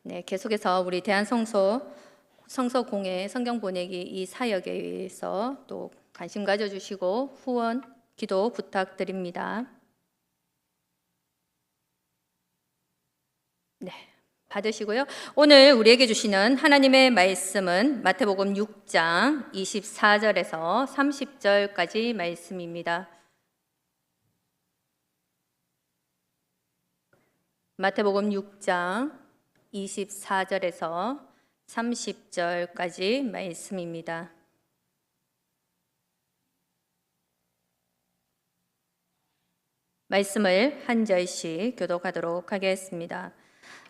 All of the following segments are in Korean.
네, 계속해서 우리 성서공회 성경 보내기 이 사역에 의해서 또 관심 가져주시고 후원, 기도 부탁드립니다. 네, 받으시고요. 오늘 우리에게 주시는 하나님의 말씀은 마태복음 6장 24절에서 30절까지 말씀입니다. 마태복음 6장 24절에서 30절까지 말씀입니다. 말씀을 한 절씩 교독하도록 하겠습니다.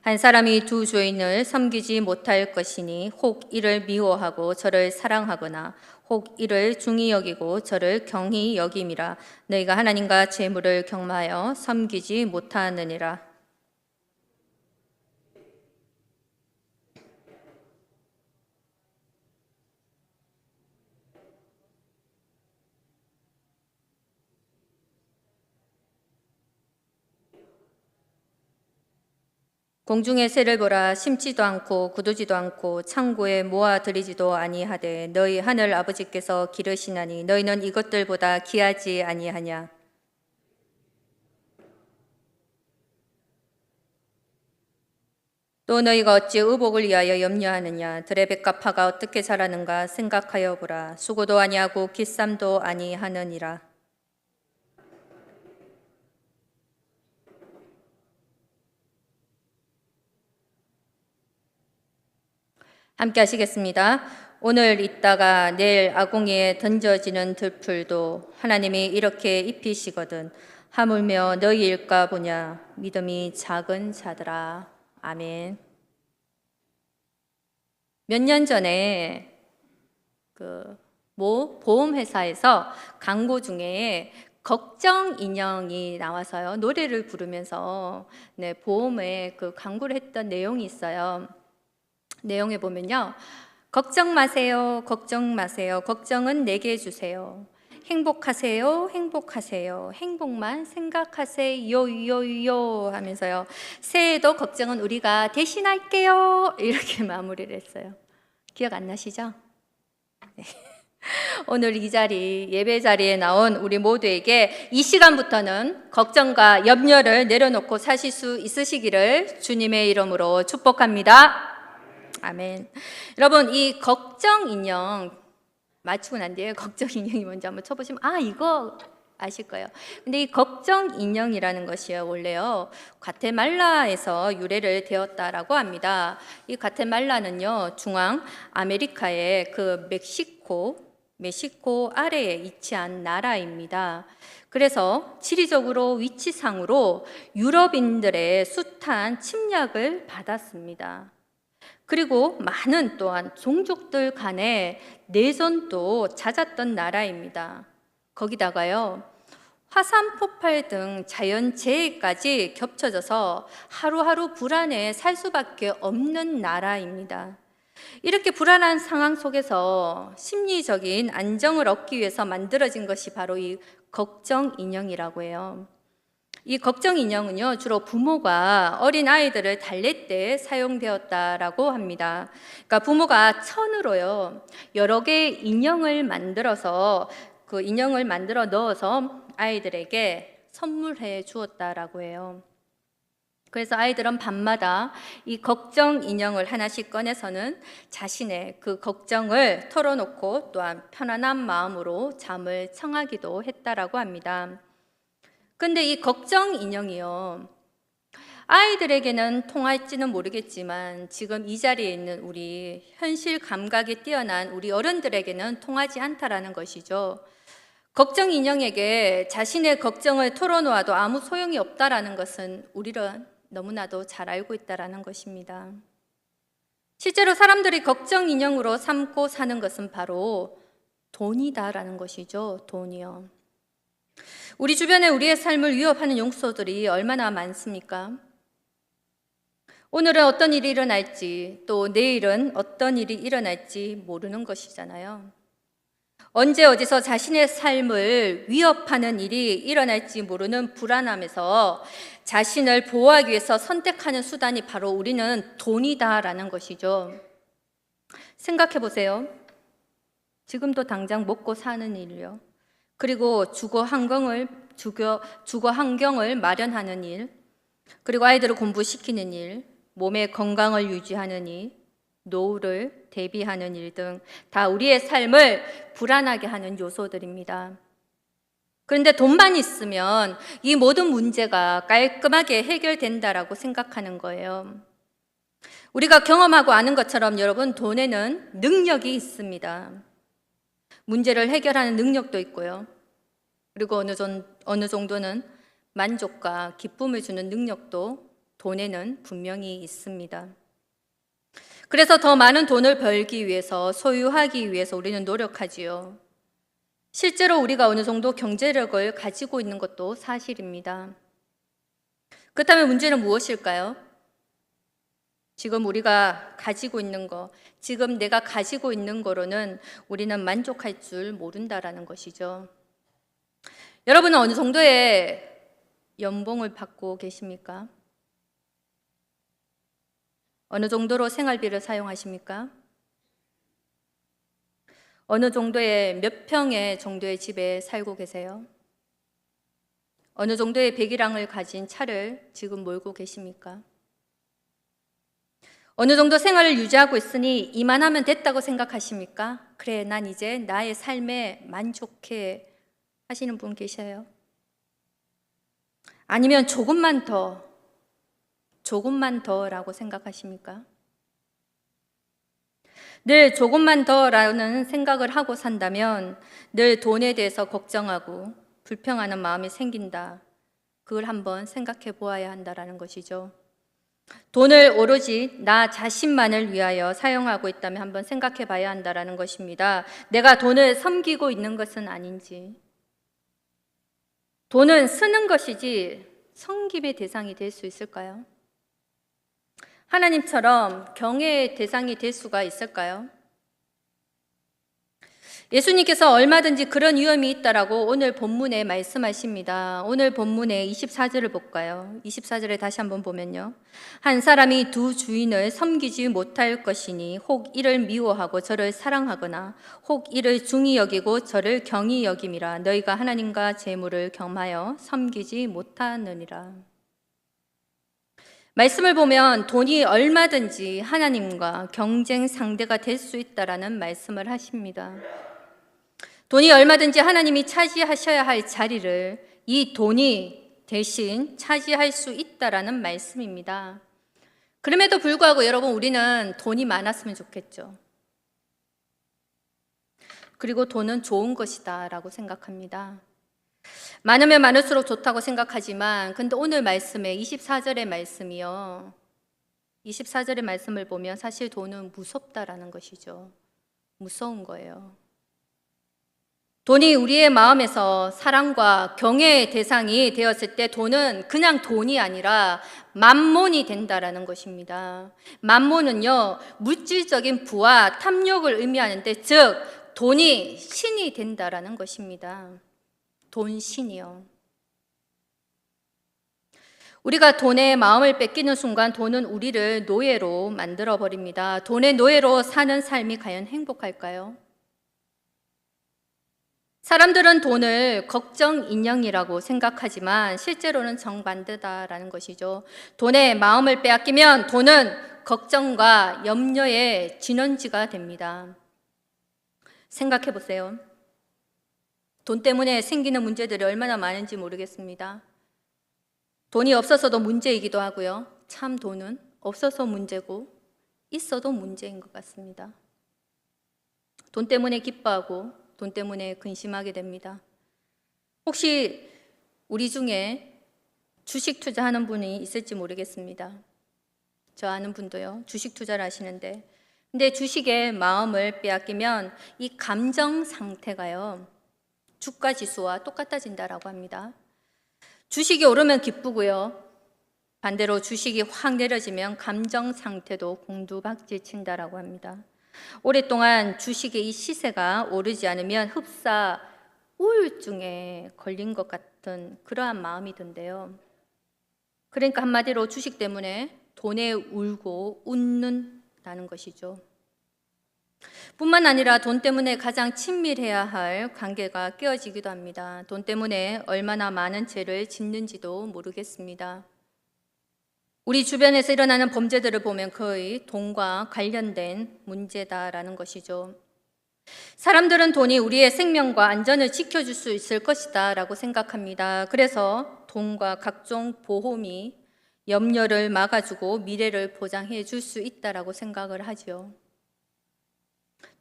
한 사람이 두 주인을 섬기지 못할 것이니 혹 이를 미워하고 저를 사랑하거나 혹 이를 중히 여기고 저를 경히 여김이라. 너희가 하나님과 재물을 경마하여 섬기지 못하느니라. 공중의 새를 보라. 심지도 않고 거두지도 않고 창고에 모아 들이지도 아니하되 너희 하늘 아버지께서 기르시나니 너희는 이것들보다 귀하지 아니하냐. 또 너희가 어찌 의복을 위하여 염려하느냐. 들의 뱀과 파가 어떻게 자라는가 생각하여 보라. 수고도 아니하고 깃쌈도 아니하느니라. 함께 하시겠습니다. 오늘 있다가 내일 아궁이에 던져지는 들풀도 하나님이 이렇게 입히시거든 하물며 너희일까 보냐. 믿음이 작은 자들아. 아멘. 몇 년 전에 모 보험회사에서 광고 중에 걱정 인형이 나와서요 노래를 부르면서 보험에 광고를 했던 내용이 있어요. 내용에 보면요, 걱정 마세요, 걱정 마세요, 걱정은 내게 주세요. 행복하세요, 행복하세요, 행복만 생각하세요, 요요요 하면서요, 새해에도 걱정은 우리가 대신할게요 이렇게 마무리를 했어요. 기억 안 나시죠? 네. 오늘 이 자리, 예배 자리에 나온 우리 모두에게 이 시간부터는 걱정과 염려를 내려놓고 사실 수 있으시기를 주님의 이름으로 축복합니다. 아멘. 여러분, 이 걱정 인형 맞추고 난 뒤에 걱정 인형이 뭔지 한번 쳐보시면 이거 아실 거예요. 근데 이 걱정 인형이라는 것이요 원래요 과테말라에서 유래를 되었다라고 합니다. 이 과테말라는요 중앙 아메리카의 멕시코 아래에 위치한 나라입니다. 그래서 지리적으로 위치상으로 유럽인들의 숱한 침략을 받았습니다. 그리고 많은 또한 종족들 간의 내전도 잦았던 나라입니다. 거기다가요 화산 폭발 등 자연재해까지 겹쳐져서 하루하루 불안에 살 수밖에 없는 나라입니다. 이렇게 불안한 상황 속에서 심리적인 안정을 얻기 위해서 만들어진 것이 바로 이 걱정 인형이라고 해요. 이 걱정 인형은요 주로 부모가 어린 아이들을 달랠 때 사용되었다라고 합니다. 그러니까 부모가 천으로요 여러 개의 인형을 만들어서 그 인형을 만들어 넣어서 아이들에게 선물해 주었다라고 해요. 그래서 아이들은 밤마다 이 걱정 인형을 하나씩 꺼내서는 자신의 그 걱정을 털어놓고 또한 편안한 마음으로 잠을 청하기도 했다라고 합니다. 근데 이 걱정 인형이요 아이들에게는 통할지는 모르겠지만 지금 이 자리에 있는 우리 현실 감각이 뛰어난 우리 어른들에게는 통하지 않다라는 것이죠. 걱정 인형에게 자신의 걱정을 털어놓아도 아무 소용이 없다라는 것은 우리는 너무나도 잘 알고 있다라는 것입니다. 실제로 사람들이 걱정 인형으로 삼고 사는 것은 바로 돈이다라는 것이죠. 돈이요. 우리 주변에 우리의 삶을 위협하는 요소들이 얼마나 많습니까? 오늘은 어떤 일이 일어날지 또 내일은 어떤 일이 일어날지 모르는 것이잖아요. 언제 어디서 자신의 삶을 위협하는 일이 일어날지 모르는 불안함에서 자신을 보호하기 위해서 선택하는 수단이 바로 우리는 돈이다라는 것이죠. 생각해 보세요. 지금도 당장 먹고 사는 일이요. 그리고 주거 환경을 마련하는 일, 그리고 아이들을 공부시키는 일, 몸의 건강을 유지하는 일, 노후를 대비하는 일 등 다 우리의 삶을 불안하게 하는 요소들입니다. 그런데 돈만 있으면 이 모든 문제가 깔끔하게 해결된다라고 생각하는 거예요. 우리가 경험하고 아는 것처럼 여러분, 돈에는 능력이 있습니다. 문제를 해결하는 능력도 있고요. 그리고 어느 정도는 만족과 기쁨을 주는 능력도 돈에는 분명히 있습니다. 그래서 더 많은 돈을 벌기 위해서, 소유하기 위해서 우리는 노력하지요. 실제로 우리가 어느 정도 경제력을 가지고 있는 것도 사실입니다. 그렇다면 문제는 무엇일까요? 지금 우리가 가지고 있는 거, 지금 내가 가지고 있는 거로는 우리는 만족할 줄 모른다라는 것이죠. 여러분은 어느 정도의 연봉을 받고 계십니까? 어느 정도로 생활비를 사용하십니까? 어느 정도의 몇 평의 정도의 집에 살고 계세요? 어느 정도의 배기량을 가진 차를 지금 몰고 계십니까? 어느 정도 생활을 유지하고 있으니 이만하면 됐다고 생각하십니까? 그래, 난 이제 나의 삶에 만족해 하시는 분 계셔요? 아니면 조금만 더라고 생각하십니까? 늘 조금만 더라는 생각을 하고 산다면 늘 돈에 대해서 걱정하고 불평하는 마음이 생긴다. 그걸 한번 생각해 보아야 한다라는 것이죠. 돈을 오로지 나 자신만을 위하여 사용하고 있다면 한번 생각해 봐야 한다라는 것입니다. 내가 돈을 섬기고 있는 것은 아닌지. 돈은 쓰는 것이지 섬김의 대상이 될 수 있을까요? 하나님처럼 경외의 대상이 될 수가 있을까요? 예수님께서 얼마든지 그런 위험이 있다라고 오늘 본문에 말씀하십니다. 오늘 본문의 24절을 볼까요? 24절에 다시 한번 보면요. 한 사람이 두 주인을 섬기지 못할 것이니 혹 이를 미워하고 저를 사랑하거나 혹 이를 중히 여기고 저를 경히 여김이라. 너희가 하나님과 재물을 겸하여 섬기지 못하느니라. 말씀을 보면 돈이 얼마든지 하나님과 경쟁 상대가 될 수 있다라는 말씀을 하십니다. 돈이 얼마든지 하나님이 차지하셔야 할 자리를 이 돈이 대신 차지할 수 있다라는 말씀입니다. 그럼에도 불구하고 여러분, 우리는 돈이 많았으면 좋겠죠. 그리고 돈은 좋은 것이다라고 생각합니다. 많으면 많을수록 좋다고 생각하지만, 근데 오늘 말씀에 24절의 말씀이요. 24절의 말씀을 보면 사실 돈은 무섭다라는 것이죠. 무서운 거예요. 돈이 우리의 마음에서 사랑과 경외의 대상이 되었을 때 돈은 그냥 돈이 아니라 만몬이 된다라는 것입니다. 만몬은요, 물질적인 부와 탐욕을 의미하는데, 즉 돈이 신이 된다라는 것입니다. 돈신이요. 우리가 돈의 마음을 뺏기는 순간 돈은 우리를 노예로 만들어 버립니다. 돈의 노예로 사는 삶이 과연 행복할까요? 사람들은 돈을 걱정 인형이라고 생각하지만 실제로는 정반대다라는 것이죠. 돈의 마음을 빼앗기면 돈은 걱정과 염려의 진원지가 됩니다. 생각해 보세요. 돈 때문에 생기는 문제들이 얼마나 많은지 모르겠습니다. 돈이 없어서도 문제이기도 하고요. 참 돈은 없어서 문제고 있어도 문제인 것 같습니다. 돈 때문에 기뻐하고 돈 때문에 근심하게 됩니다. 혹시 우리 중에 주식 투자하는 분이 있을지 모르겠습니다. 저 아는 분도요, 주식 투자를 하시는데, 근데 주식의 마음을 빼앗기면 이 감정 상태가요, 주가 지수와 똑같아진다라고 합니다. 주식이 오르면 기쁘고요, 반대로 주식이 확 내려지면 감정 상태도 곤두박질 친다라고 합니다. 오랫동안 주식의 이 시세가 오르지 않으면 흡사 우울증에 걸린 것 같은 그러한 마음이 든대요. 그러니까 한마디로 주식 때문에 돈에 울고 웃는다는 것이죠. 뿐만 아니라 돈 때문에 가장 친밀해야 할 관계가 깨어지기도 합니다. 돈 때문에 얼마나 많은 죄를 짓는지도 모르겠습니다. 우리 주변에서 일어나는 범죄들을 보면 거의 돈과 관련된 문제다라는 것이죠. 사람들은 돈이 우리의 생명과 안전을 지켜줄 수 있을 것이다 라고 생각합니다. 그래서 돈과 각종 보험이 염려를 막아주고 미래를 보장해 줄 수 있다라고 생각을 하죠.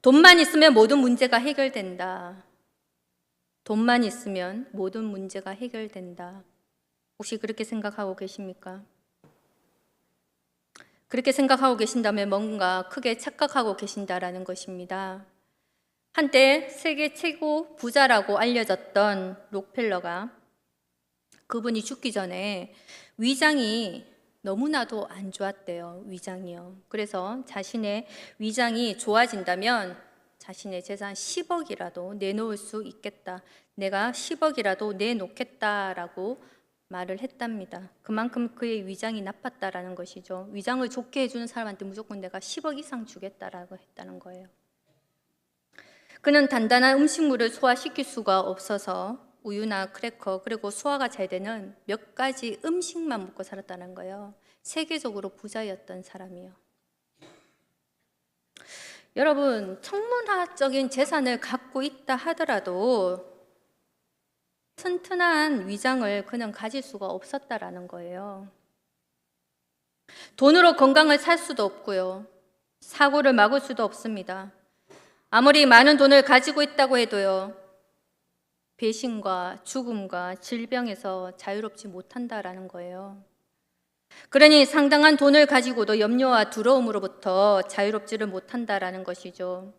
돈만 있으면 모든 문제가 해결된다. 돈만 있으면 모든 문제가 해결된다. 혹시 그렇게 생각하고 계십니까? 그렇게 생각하고 계신다면 뭔가 크게 착각하고 계신다라는 것입니다. 한때 세계 최고 부자라고 알려졌던 록펠러가 그분이 죽기 전에 위장이 너무나도 안 좋았대요. 위장이요. 그래서 자신의 위장이 좋아진다면 자신의 재산 10억이라도 내놓을 수 있겠다. 내가 10억이라도 내놓겠다라고 말을 했답니다. 그만큼 그의 위장이 나빴다라는 것이죠. 위장을 좋게 해주는 사람한테 무조건 내가 10억 이상 주겠다라고 했다는 거예요. 그는 단단한 음식물을 소화시킬 수가 없어서 우유나 크래커 그리고 소화가 잘 되는 몇 가지 음식만 먹고 살았다는 거예요. 세계적으로 부자였던 사람이요. 여러분, 천문학적인 재산을 갖고 있다 하더라도 튼튼한 위장을 그는 가질 수가 없었다라는 거예요. 돈으로 건강을 살 수도 없고요. 사고를 막을 수도 없습니다. 아무리 많은 돈을 가지고 있다고 해도요. 배신과 죽음과 질병에서 자유롭지 못한다라는 거예요. 그러니 상당한 돈을 가지고도 염려와 두려움으로부터 자유롭지를 못한다라는 것이죠.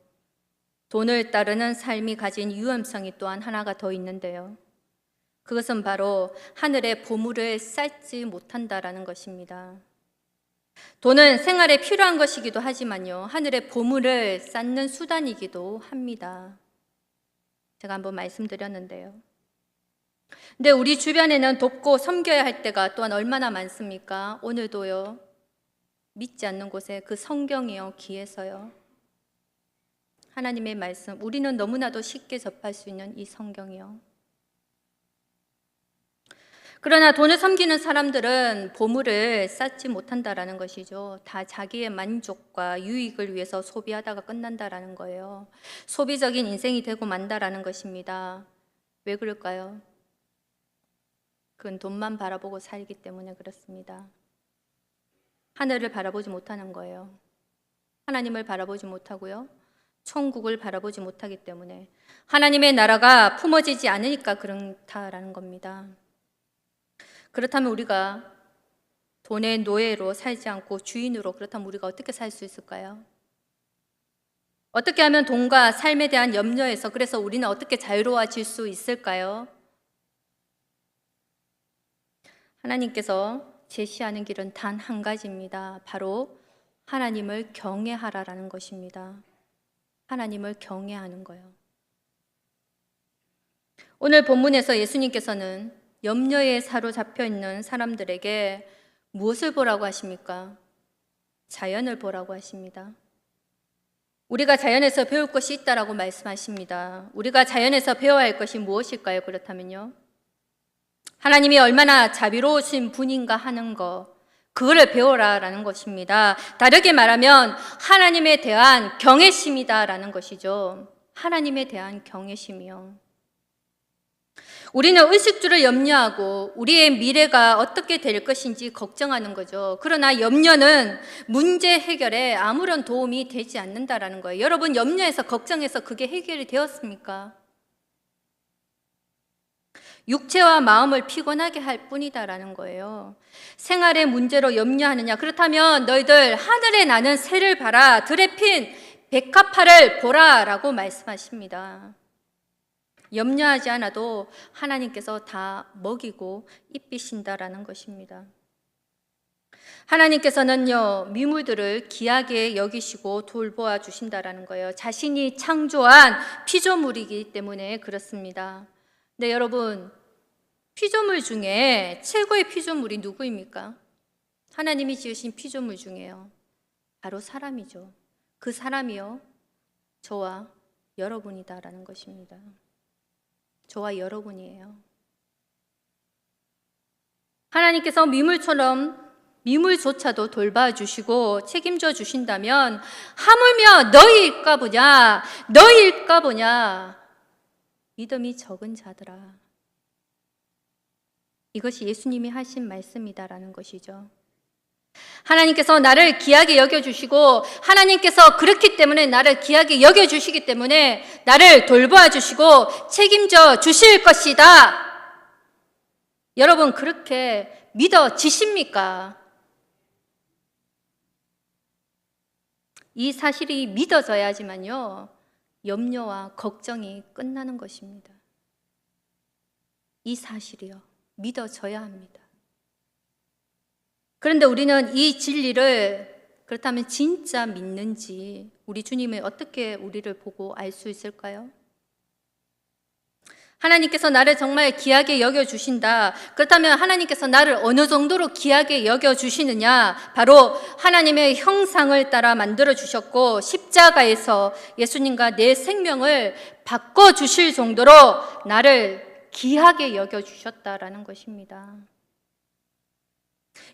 돈을 따르는 삶이 가진 위험성이 또한 하나가 더 있는데요. 그것은 바로 하늘의 보물을 쌓지 못한다라는 것입니다. 돈은 생활에 필요한 것이기도 하지만요, 하늘의 보물을 쌓는 수단이기도 합니다. 제가 한번 말씀드렸는데요. 근데 우리 주변에는 돕고 섬겨야 할 때가 또한 얼마나 많습니까? 오늘도요, 믿지 않는 곳에 그 성경이요, 귀에서요. 하나님의 말씀, 우리는 너무나도 쉽게 접할 수 있는 이 성경이요. 그러나 돈을 섬기는 사람들은 보물을 쌓지 못한다라는 것이죠. 다 자기의 만족과 유익을 위해서 소비하다가 끝난다라는 거예요. 소비적인 인생이 되고 만다라는 것입니다. 왜 그럴까요? 그건 돈만 바라보고 살기 때문에 그렇습니다. 하늘을 바라보지 못하는 거예요. 하나님을 바라보지 못하고요. 천국을 바라보지 못하기 때문에 하나님의 나라가 품어지지 않으니까 그렇다라는 겁니다. 그렇다면 우리가 돈의 노예로 살지 않고 주인으로, 그렇다면 우리가 어떻게 살 수 있을까요? 어떻게 하면 돈과 삶에 대한 염려에서, 그래서 우리는 어떻게 자유로워질 수 있을까요? 하나님께서 제시하는 길은 단 한 가지입니다. 바로 하나님을 경외하라라는 것입니다. 하나님을 경외하는 거예요. 오늘 본문에서 예수님께서는 염려에 사로잡혀 있는 사람들에게 무엇을 보라고 하십니까? 자연을 보라고 하십니다. 우리가 자연에서 배울 것이 있다라고 말씀하십니다. 우리가 자연에서 배워야 할 것이 무엇일까요? 그렇다면요, 하나님이 얼마나 자비로우신 분인가 하는 것, 그거를 배워라라는 것입니다. 다르게 말하면 하나님에 대한 경외심이다라는 것이죠. 하나님에 대한 경외심이요. 우리는 의식주를 염려하고 우리의 미래가 어떻게 될 것인지 걱정하는 거죠. 그러나 염려는 문제 해결에 아무런 도움이 되지 않는다라는 거예요. 여러분, 염려해서 걱정해서 그게 해결이 되었습니까? 육체와 마음을 피곤하게 할 뿐이다라는 거예요. 생활의 문제로 염려하느냐? 그렇다면 너희들 하늘에 나는 새를 봐라, 들에 핀 백합화를 보라 라고 말씀하십니다. 염려하지 않아도 하나님께서 다 먹이고 입히신다라는 것입니다. 하나님께서는요, 미물들을 귀하게 여기시고 돌보아 주신다라는 거예요. 자신이 창조한 피조물이기 때문에 그렇습니다. 네, 여러분, 피조물 중에 최고의 피조물이 누구입니까? 하나님이 지으신 피조물 중에요, 바로 사람이죠. 그 사람이요, 저와 여러분이다라는 것입니다. 저와 여러분이에요. 하나님께서 미물조차도 돌봐주시고 책임져 주신다면 하물며 너희일까 보냐 믿음이 적은 자들아. 이것이 예수님이 하신 말씀이다라는 것이죠. 하나님께서 나를 귀하게 여겨주시고, 하나님께서 그렇기 때문에 나를 귀하게 여겨주시기 때문에 나를 돌보아 주시고 책임져 주실 것이다. 여러분, 그렇게 믿어지십니까? 이 사실이 믿어져야지만요, 염려와 걱정이 끝나는 것입니다. 이 사실이요, 믿어져야 합니다. 그런데 우리는 이 진리를 그렇다면 진짜 믿는지 우리 주님이 어떻게 우리를 보고 알 수 있을까요? 하나님께서 나를 정말 귀하게 여겨주신다. 그렇다면 하나님께서 나를 어느 정도로 귀하게 여겨주시느냐? 바로 하나님의 형상을 따라 만들어주셨고 십자가에서 예수님과 내 생명을 바꿔주실 정도로 나를 귀하게 여겨주셨다라는 것입니다.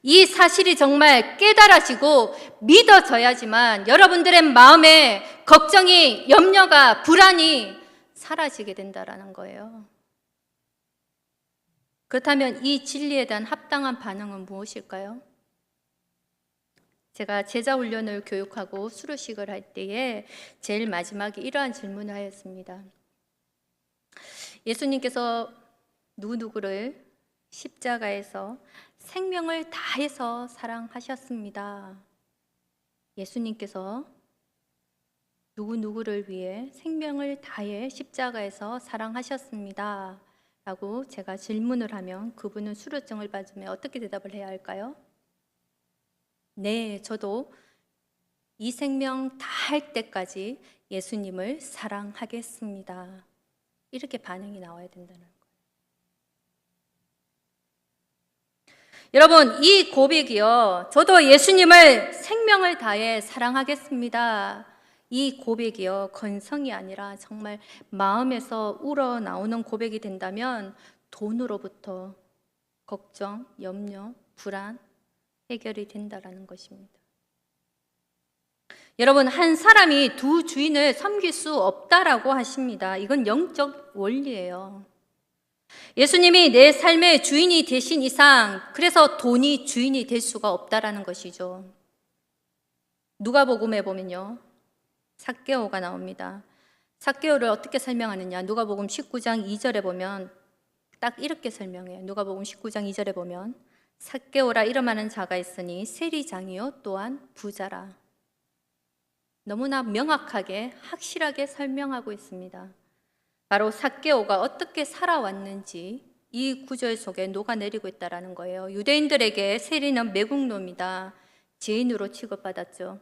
이 사실이 정말 깨달아지고 믿어져야지만 여러분들의 마음에 걱정이, 염려가, 불안이 사라지게 된다라는 거예요. 그렇다면 이 진리에 대한 합당한 반응은 무엇일까요? 제가 제자 훈련을 교육하고 수료식을 할 때에 제일 마지막에 이러한 질문을 하였습니다. 예수님께서 누구누구를 십자가에서 생명을 다해서 사랑하셨습니다. 예수님께서 누구누구를 위해 생명을 다해 십자가에서 사랑하셨습니다. 라고 제가 질문을 하면 그분은 수료증을 받으면 어떻게 대답을 해야 할까요? 네, 저도 이 생명 다 할 때까지 예수님을 사랑하겠습니다. 이렇게 반응이 나와야 된다는 거예요. 여러분, 이 고백이요, 저도 예수님을 생명을 다해 사랑하겠습니다. 이 고백이요, 건성이 아니라 정말 마음에서 우러나오는 고백이 된다면 돈으로부터 걱정, 염려, 불안 해결이 된다라는 것입니다. 여러분, 한 사람이 두 주인을 섬길 수 없다라고 하십니다. 이건 영적 원리예요. 예수님이 내 삶의 주인이 되신 이상, 그래서 돈이 주인이 될 수가 없다라는 것이죠. 누가복음에 보면요, 삭개오가 나옵니다. 삭개오를 어떻게 설명하느냐? 누가복음 19장 2절에 보면 딱 이렇게 설명해요. 누가복음 19장 2절에 보면 삭개오라 이름하는 자가 있으니 세리장이요 또한 부자라. 너무나 명확하게 확실하게 설명하고 있습니다. 바로 삭개오가 어떻게 살아왔는지 이 구절 속에 녹아내리고 있다는 거예요. 유대인들에게 세리는 매국노입니다. 죄인으로 취급받았죠.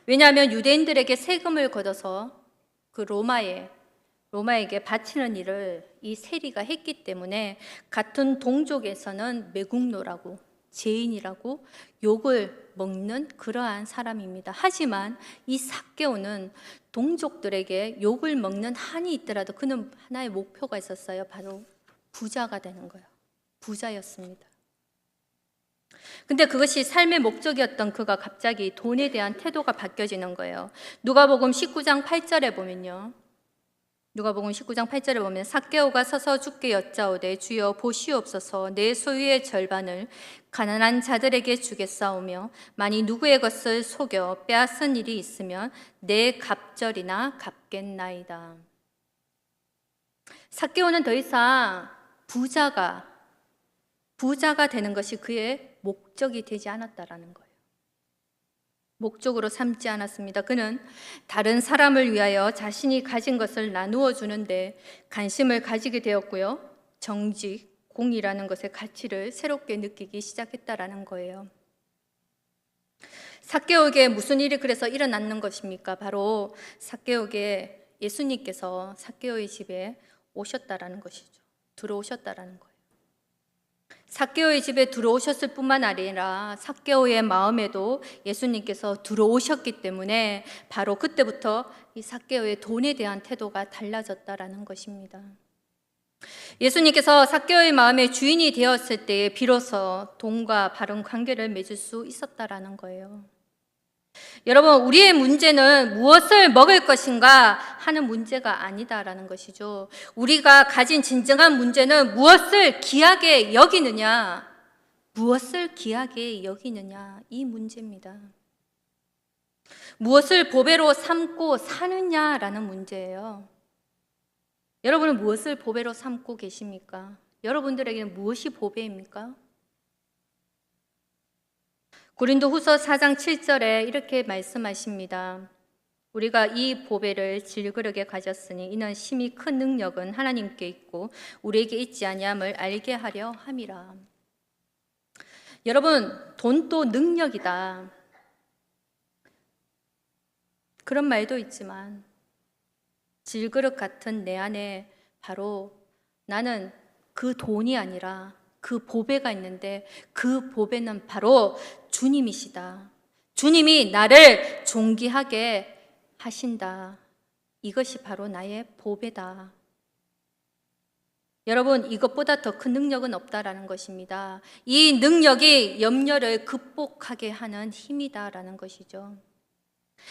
왜냐하면 유대인들에게 세금을 걷어서 그 로마에게 바치는 일을 이 세리가 했기 때문에 같은 동족에서는 매국노라고, 죄인이라고 욕을 먹는 그러한 사람입니다. 하지만 이 삭개오는 동족들에게 욕을 먹는 한이 있더라도 그는 하나의 목표가 있었어요. 바로 부자가 되는 거예요. 부자였습니다. 근데 그것이 삶의 목적이었던 그가 갑자기 돈에 대한 태도가 바뀌어지는 거예요. 누가복음 19장 8절에 보면요, 누가복음 19장 8절에 보면 삭개오가 서서 주께 여짜오되 주여 보시옵소서 내 소유의 절반을 가난한 자들에게 주겠사오며 만일 누구의 것을 속여 빼앗은 일이 있으면 내 갑절이나 갚겠나이다. 삭개오는 더 이상 부자가 되는 것이 그의 목적이 되지 않았다라는 거예요. 목적으로 삼지 않았습니다. 그는 다른 사람을 위하여 자신이 가진 것을 나누어 주는데 관심을 가지게 되었고요, 정직, 공의라는 것의 가치를 새롭게 느끼기 시작했다라는 거예요. 삭개오에게 무슨 일이 그래서 일어났는 것입니까? 바로 삭개오에게 예수님께서 삭개오의 집에 오셨다라는 것이죠. 들어오셨다라는 거예요. 삭개오의 집에 들어오셨을 뿐만 아니라 삭개오의 마음에도 예수님께서 들어오셨기 때문에 바로 그때부터 이 삭개오의 돈에 대한 태도가 달라졌다라는 것입니다. 예수님께서 삭개오의 마음의 주인이 되었을 때에 비로소 돈과 바른 관계를 맺을 수 있었다라는 거예요. 여러분, 우리의 문제는 무엇을 먹을 것인가 하는 문제가 아니다라는 것이죠. 우리가 가진 진정한 문제는 무엇을 귀하게 여기느냐, 무엇을 귀하게 여기느냐, 이 문제입니다. 무엇을 보배로 삼고 사느냐라는 문제예요. 여러분은 무엇을 보배로 삼고 계십니까? 여러분들에게는 무엇이 보배입니까? 고린도후서 4장 7절에 이렇게 말씀하십니다. 우리가 이 보배를 질그릇에 가졌으니 이는 심히 큰 능력은 하나님께 있고 우리에게 있지 아니함을 알게 하려 함이라. 여러분, 돈도 능력이다. 그런 말도 있지만 질그릇 같은 내 안에 바로 나는 그 돈이 아니라 그 보배가 있는데 그 보배는 바로 주님이시다. 주님이 나를 존귀하게 하신다. 이것이 바로 나의 보배다. 여러분, 이것보다 더 큰 능력은 없다라는 것입니다. 이 능력이 염려를 극복하게 하는 힘이다라는 것이죠.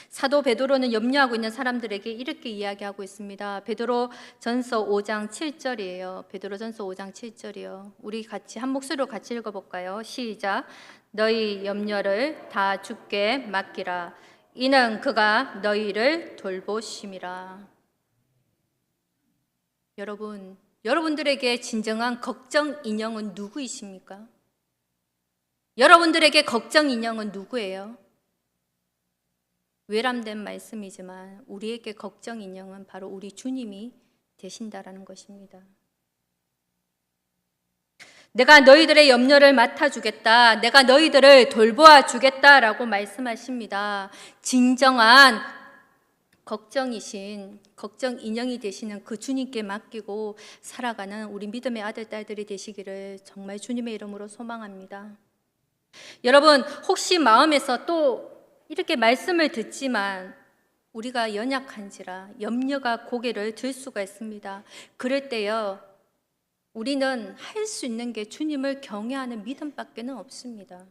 사도 베드로는 염려하고 있는 사람들에게 이렇게 이야기하고 있습니다. 베드로전서 5장 7절이에요. 베드로전서 5장 7절이요. 우리 같이 한 목소리로 같이 읽어볼까요? 시작. 너희 염려를 다 주께 맡기라. 이는 그가 너희를 돌보심이라. 여러분, 여러분들에게 진정한 걱정 인형은 누구이십니까? 여러분들에게 걱정 인형은 누구예요? 외람된 말씀이지만 우리에게 걱정 인형은 바로 우리 주님이 되신다라는 것입니다. 내가 너희들의 염려를 맡아주겠다. 내가 너희들을 돌보아 주겠다라고 말씀하십니다. 진정한 걱정이신 걱정 인형이 되시는 그 주님께 맡기고 살아가는 우리 믿음의 아들, 딸들이 되시기를 정말 주님의 이름으로 소망합니다. 여러분, 혹시 마음에서 또 이렇게 말씀을 듣지만 우리가 연약한지라 염려가 고개를 들 수가 있습니다. 그럴 때요, 우리는 할 수 있는 게 주님을 경외하는 믿음밖에 없습니다.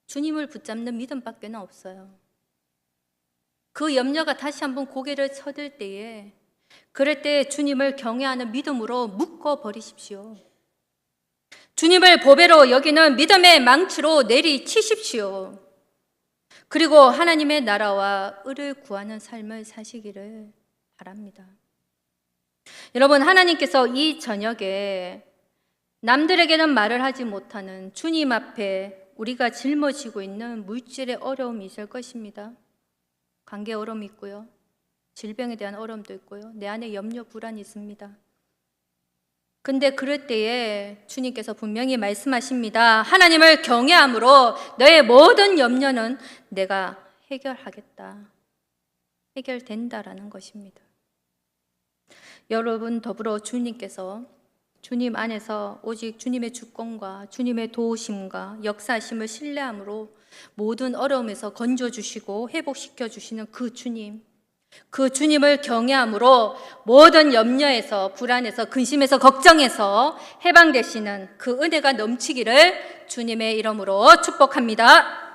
주님을 붙잡는 믿음밖에 없어요. 그 염려가 다시 한번 고개를 쳐들 때에 그럴 때 주님을 경외하는 믿음으로 묶어버리십시오. 주님을 보배로 여기는 믿음의 망치로 내리치십시오. 그리고 하나님의 나라와 의를 구하는 삶을 사시기를 바랍니다. 여러분, 하나님께서 이 저녁에 남들에게는 말을 하지 못하는 주님 앞에 우리가 짊어지고 있는 물질의 어려움이 있을 것입니다. 관계 어려움이 있고요. 질병에 대한 어려움도 있고요. 내 안에 염려, 불안이 있습니다. 근데 그럴 때에 주님께서 분명히 말씀하십니다. 하나님을 경외함으로 너의 모든 염려는 내가 해결하겠다. 해결된다라는 것입니다. 여러분, 더불어 주님께서 주님 안에서 오직 주님의 주권과 주님의 도우심과 역사하심을 신뢰함으로 모든 어려움에서 건져주시고 회복시켜 주시는 그 주님, 그 주님을 경외함으로 모든 염려에서, 불안에서, 근심에서, 걱정에서 해방되시는 그 은혜가 넘치기를 주님의 이름으로 축복합니다.